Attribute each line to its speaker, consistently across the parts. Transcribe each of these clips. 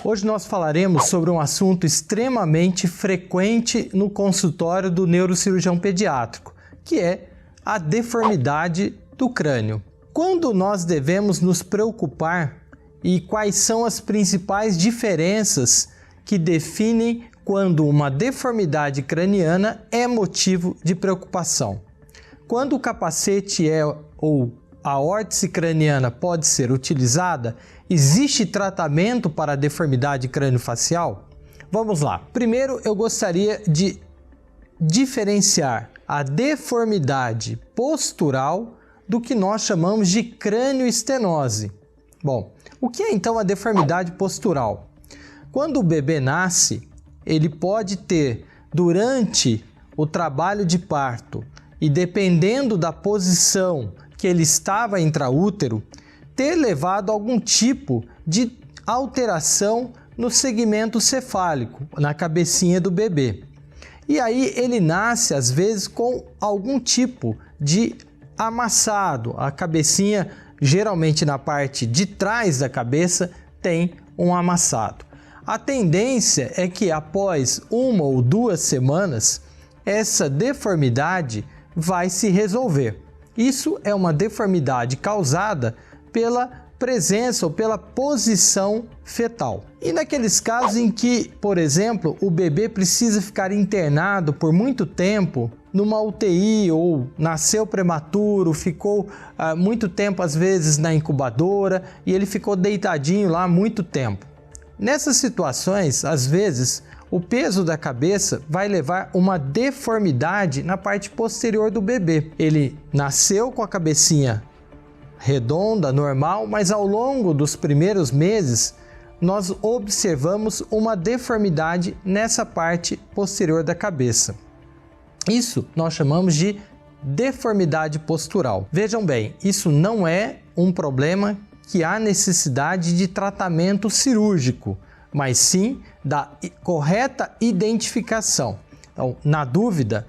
Speaker 1: Hoje nós falaremos sobre um assunto extremamente frequente no consultório do neurocirurgião pediátrico, que é a deformidade do crânio. Quando nós devemos nos preocupar e quais são as principais diferenças que definem quando uma deformidade craniana é motivo de preocupação? Quando o capacete ou a órtese craniana pode ser utilizada, existe tratamento para a deformidade crâniofacial? Vamos lá. Primeiro, eu gostaria de diferenciar a deformidade postural do que nós chamamos de cranioestenose. Bom, o que é então a deformidade postural? Quando o bebê nasce, ele pode ter, durante o trabalho de parto e dependendo da posição que ele estava intraútero, ter levado a algum tipo de alteração no segmento cefálico, na cabecinha do bebê. E aí ele nasce, às vezes, com algum tipo de amassado. A cabecinha, geralmente na parte de trás da cabeça, tem um amassado. A tendência é que após 1 ou 2 semanas, essa deformidade vai se resolver. Isso é uma deformidade causada pela presença ou pela posição fetal. E naqueles casos em que, por exemplo, o bebê precisa ficar internado por muito tempo numa UTI ou nasceu prematuro, ficou muito tempo às vezes na incubadora e ele ficou deitadinho lá muito tempo. Nessas situações, às vezes, o peso da cabeça vai levar uma deformidade na parte posterior do bebê. Ele nasceu com a cabecinha redonda, normal, mas ao longo dos primeiros meses nós observamos uma deformidade nessa parte posterior da cabeça. Isso nós chamamos de deformidade postural. Vejam bem, isso não é um problema que há necessidade de tratamento cirúrgico, mas sim da correta identificação. Então, na dúvida,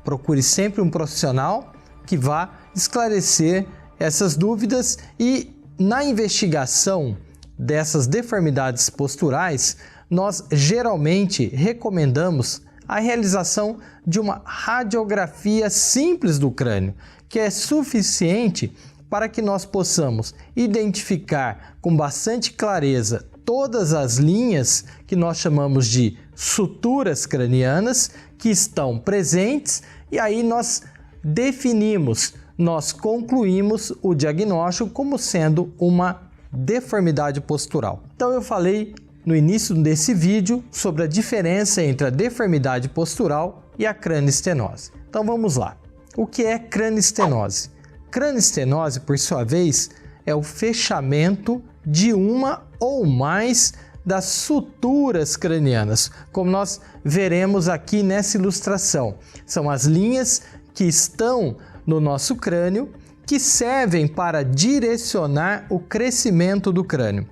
Speaker 1: procure sempre um profissional que vá esclarecer essas dúvidas e na investigação dessas deformidades posturais, nós geralmente recomendamos a realização de uma radiografia simples do crânio, que é suficiente para que nós possamos identificar com bastante clareza todas as linhas que nós chamamos de suturas cranianas que estão presentes e aí nós definimos, nós concluímos o diagnóstico como sendo uma deformidade postural. Então eu falei no início desse vídeo sobre a diferença entre a deformidade postural e a cranioestenose. Então vamos lá. O que é cranioestenose? Cranioestenose, por sua vez, é o fechamento de uma ou mais das suturas cranianas, como nós veremos aqui nessa ilustração. São as linhas que estão no nosso crânio que servem para direcionar o crescimento do crânio.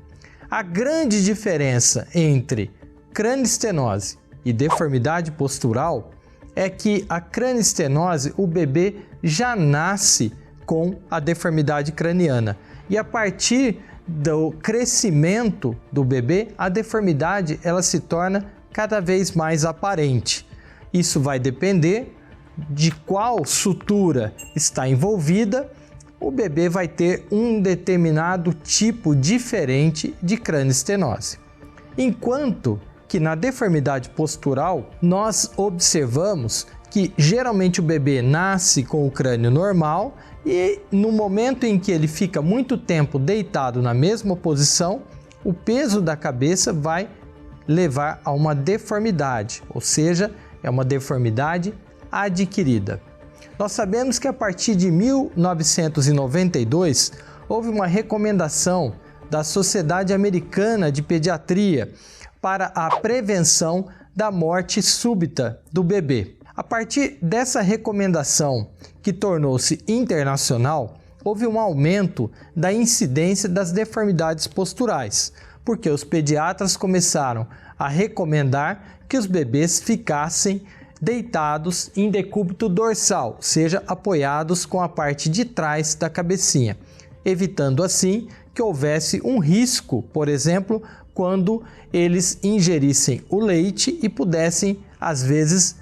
Speaker 1: A grande diferença entre cranioestenose e deformidade postural é que a cranioestenose, o bebê já nasce com a deformidade craniana e a partir do crescimento do bebê, a deformidade ela se torna cada vez mais aparente. Isso vai depender de qual sutura está envolvida, o bebê vai ter um determinado tipo diferente de cranioestenose. Enquanto que na deformidade postural, nós observamos que geralmente o bebê nasce com o crânio normal e no momento em que ele fica muito tempo deitado na mesma posição, o peso da cabeça vai levar a uma deformidade, ou seja, é uma deformidade adquirida. Nós sabemos que a partir de 1992 houve uma recomendação da Sociedade Americana de Pediatria para a prevenção da morte súbita do bebê. A partir dessa recomendação, que tornou-se internacional, houve um aumento da incidência das deformidades posturais, porque os pediatras começaram a recomendar que os bebês ficassem deitados em decúbito dorsal, ou seja, apoiados com a parte de trás da cabecinha, evitando assim que houvesse um risco, por exemplo, quando eles ingerissem o leite e pudessem, às vezes,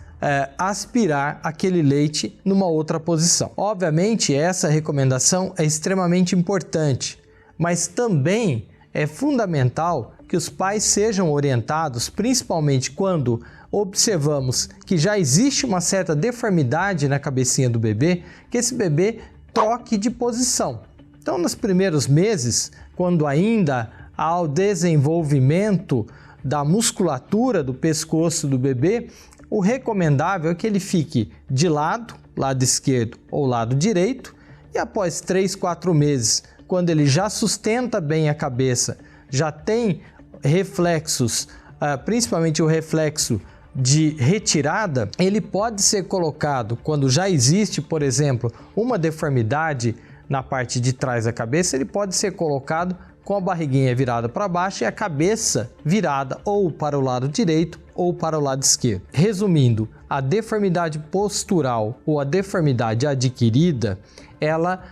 Speaker 1: aspirar aquele leite numa outra posição. Obviamente, essa recomendação é extremamente importante, mas também é fundamental que os pais sejam orientados, principalmente quando observamos que já existe uma certa deformidade na cabecinha do bebê, que esse bebê troque de posição. Então, nos primeiros meses, quando ainda há o desenvolvimento da musculatura do pescoço do bebê, o recomendável é que ele fique de lado esquerdo ou lado direito, e após 3, 4 meses, quando ele já sustenta bem a cabeça, já tem reflexos, principalmente o reflexo de retirada, ele pode ser colocado, quando já existe, por exemplo, uma deformidade na parte de trás da cabeça, ele pode ser colocado com a barriguinha virada para baixo e a cabeça virada ou para o lado direito ou para o lado esquerdo. Resumindo, a deformidade postural ou a deformidade adquirida, ela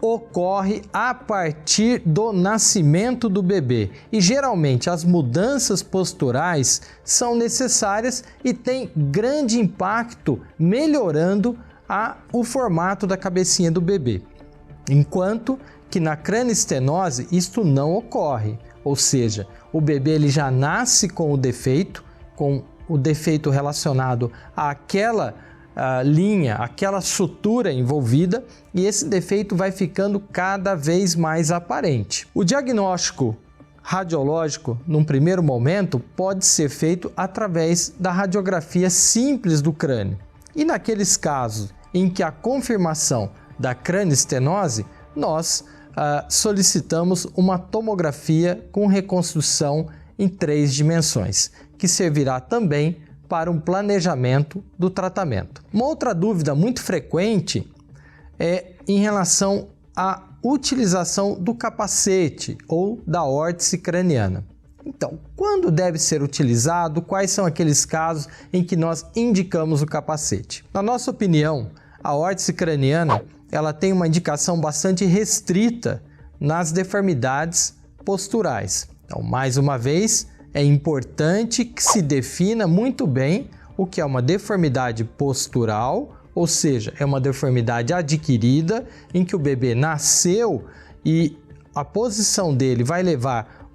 Speaker 1: ocorre a partir do nascimento do bebê e geralmente as mudanças posturais são necessárias e têm grande impacto melhorando o formato da cabecinha do bebê. Enquanto que na crânioestenose isto não ocorre, ou seja, o bebê ele já nasce com o defeito relacionado àquela linha, aquela sutura envolvida, e esse defeito vai ficando cada vez mais aparente. O diagnóstico radiológico, num primeiro momento, pode ser feito através da radiografia simples do crânio. E naqueles casos em que a confirmação da crânioestenose, nós solicitamos uma tomografia com reconstrução em 3 dimensões, que servirá também para um planejamento do tratamento. Uma outra dúvida muito frequente é em relação à utilização do capacete ou da órtese craniana. Então, quando deve ser utilizado? Quais são aqueles casos em que nós indicamos o capacete? Na nossa opinião, a órtese craniana ela tem uma indicação bastante restrita nas deformidades posturais. Então, mais uma vez, é importante que se defina muito bem o que é uma deformidade postural, ou seja, é uma deformidade adquirida em que o bebê nasceu e a posição dele vai levar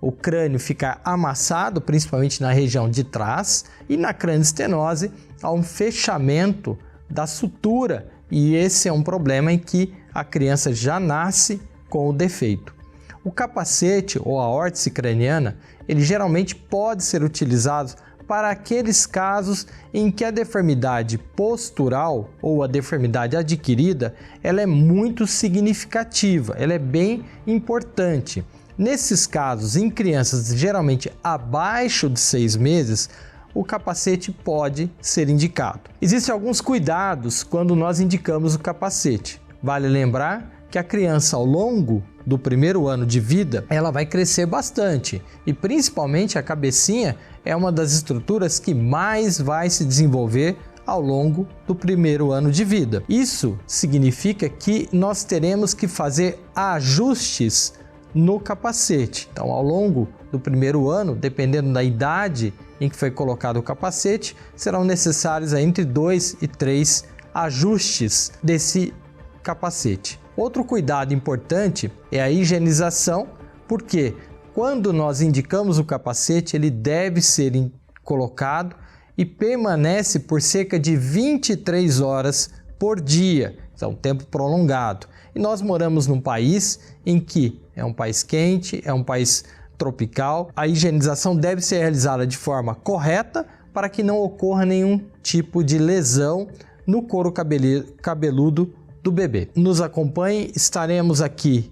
Speaker 1: o crânio ficar amassado, principalmente na região de trás, e na crânioestenose há um fechamento da sutura, e esse é um problema em que a criança já nasce com o defeito. O capacete ou a órtese craniana, ele geralmente pode ser utilizado para aqueles casos em que a deformidade postural ou a deformidade adquirida, ela é muito significativa, ela é bem importante. Nesses casos, em crianças geralmente abaixo de 6 meses, o capacete pode ser indicado. Existem alguns cuidados quando nós indicamos o capacete. Vale lembrar que a criança, ao longo do primeiro ano de vida, ela vai crescer bastante e principalmente a cabecinha é uma das estruturas que mais vai se desenvolver ao longo do primeiro ano de vida. Isso significa que nós teremos que fazer ajustes no capacete. Então, ao longo do primeiro ano, dependendo da idade em que foi colocado o capacete, serão necessários entre 2 e 3 ajustes desse capacete. Outro cuidado importante é a higienização, porque quando nós indicamos o capacete, ele deve ser colocado e permanece por cerca de 23 horas por dia, então um tempo prolongado. E nós moramos num país em que é um país quente, é um país tropical. A higienização deve ser realizada de forma correta para que não ocorra nenhum tipo de lesão no couro cabeludo do bebê. Nos acompanhe, estaremos aqui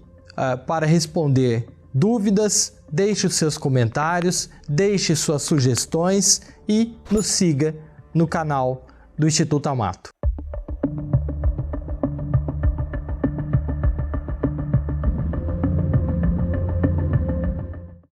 Speaker 1: para responder dúvidas, deixe os seus comentários, deixe suas sugestões e nos siga no canal do Instituto Amato.